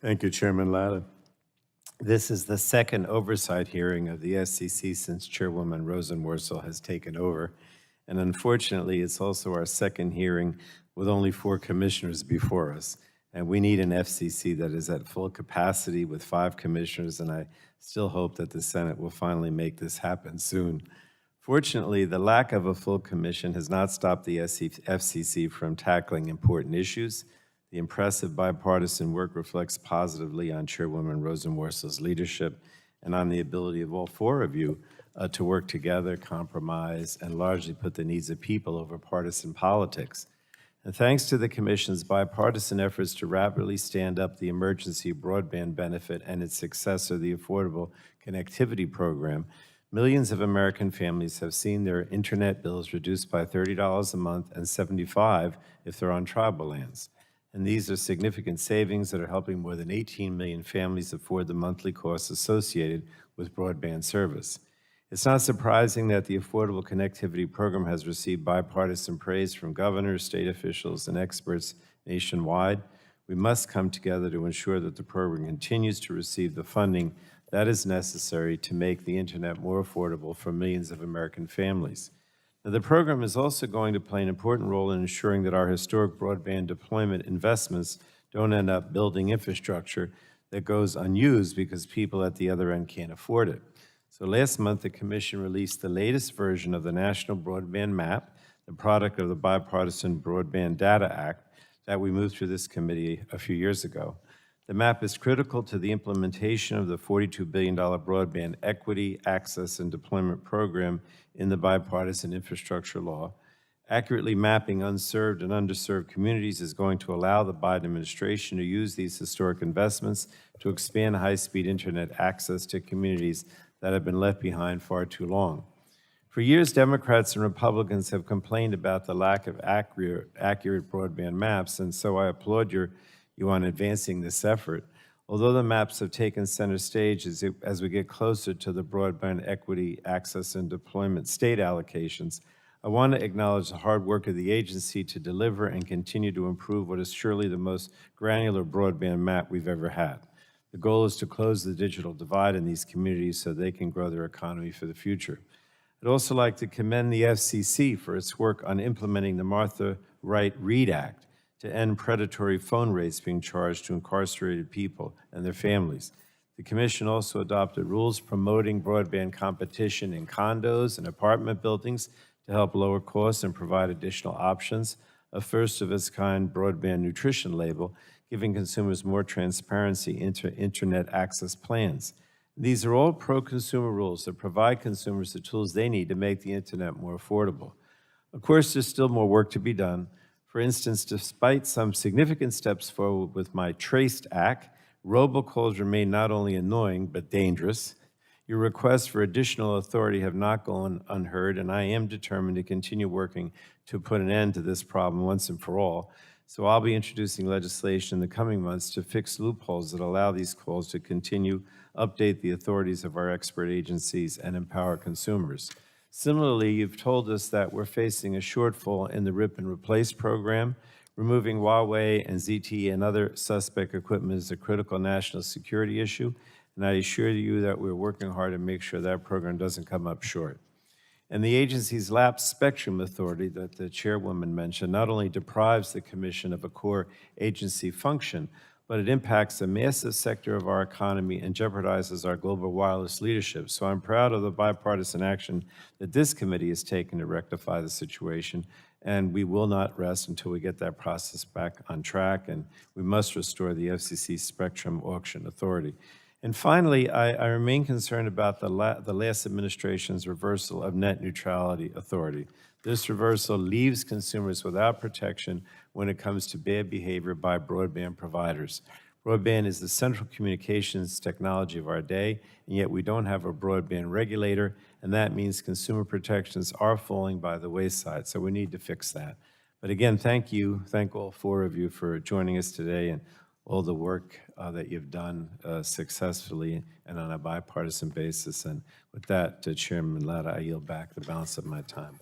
Thank you, Chairman Latta. This is the second oversight hearing of the FCC since Chairwoman Rosenworcel has taken over. And unfortunately, it's also our second hearing with only 4 commissioners before us. And we need an FCC that is at full capacity with 5 commissioners, and I still hope that the Senate will finally make this happen soon. Fortunately, the lack of a full commission has not stopped the FCC from tackling important issues. The impressive bipartisan work reflects positively on Chairwoman Rosenworcel's leadership and on the ability of all 4 of you to work together, compromise, and largely put the needs of people over partisan politics. And thanks to the Commission's bipartisan efforts to rapidly stand up the emergency broadband benefit and its successor, the Affordable Connectivity Program, millions of American families have seen their internet bills reduced by $30 a month and $75 if they're on tribal lands. And these are significant savings that are helping more than 18 million families afford the monthly costs associated with broadband service. It's not surprising that the Affordable Connectivity Program has received bipartisan praise from governors, state officials, and experts nationwide. We must come together to ensure that the program continues to receive the funding that is necessary to make the internet more affordable for millions of American families. Now, the program is also going to play an important role in ensuring that our historic broadband deployment investments don't end up building infrastructure that goes unused because people at the other end can't afford it. So last month, the Commission released the latest version of the National Broadband Map, the product of the Bipartisan Broadband Data Act that we moved through this committee a few years ago. The map is critical to the implementation of the $42 billion Broadband Equity, Access, and Deployment Program in the Bipartisan Infrastructure Law. Accurately mapping unserved and underserved communities is going to allow the Biden administration to use these historic investments to expand high-speed internet access to communities that have been left behind far too long. For years, Democrats and Republicans have complained about the lack of accurate broadband maps, and so I applaud you on advancing this effort. Although the maps have taken center stage as we get closer to the broadband equity, access, and deployment state allocations, I want to acknowledge the hard work of the agency to deliver and continue to improve what is surely the most granular broadband map we've ever had. The goal is to close the digital divide in these communities so they can grow their economy for the future. I'd also like to commend the FCC for its work on implementing the Martha Wright Reed Act to end predatory phone rates being charged to incarcerated people and their families. The Commission also adopted rules promoting broadband competition in condos and apartment buildings to help lower costs and provide additional options, a first-of-its-kind broadband nutrition label, giving consumers more transparency into internet access plans. These are all pro-consumer rules that provide consumers the tools they need to make the internet more affordable. Of course, there's still more work to be done. For instance, despite some significant steps forward with my Traced Act, robocalls remain not only annoying but dangerous. Your requests for additional authority have not gone unheard, and I am determined to continue working to put an end to this problem once and for all. So I'll be introducing legislation in the coming months to fix loopholes that allow these calls to continue, update the authorities of our expert agencies, and empower consumers. Similarly, you've told us that we're facing a shortfall in the Rip and Replace program. Removing Huawei and ZTE and other suspect equipment is a critical national security issue, and I assure you that we're working hard to make sure that program doesn't come up short. And the agency's lapsed spectrum authority that the chairwoman mentioned not only deprives the Commission of a core agency function, but it impacts a massive sector of our economy and jeopardizes our global wireless leadership. So I'm proud of the bipartisan action that this committee has taken to rectify the situation, and we will not rest until we get that process back on track, and we must restore the FCC spectrum auction authority. And finally, I remain concerned about the last administration's reversal of net neutrality authority. This reversal leaves consumers without protection when it comes to bad behavior by broadband providers. Broadband is the central communications technology of our day, and yet we don't have a broadband regulator, and that means consumer protections are falling by the wayside, so we need to fix that. But again, thank you. Thank all 4 of you for joining us today and all the work that you've done successfully and on a bipartisan basis. And with that, to Chairman Latta, I yield back the balance of my time.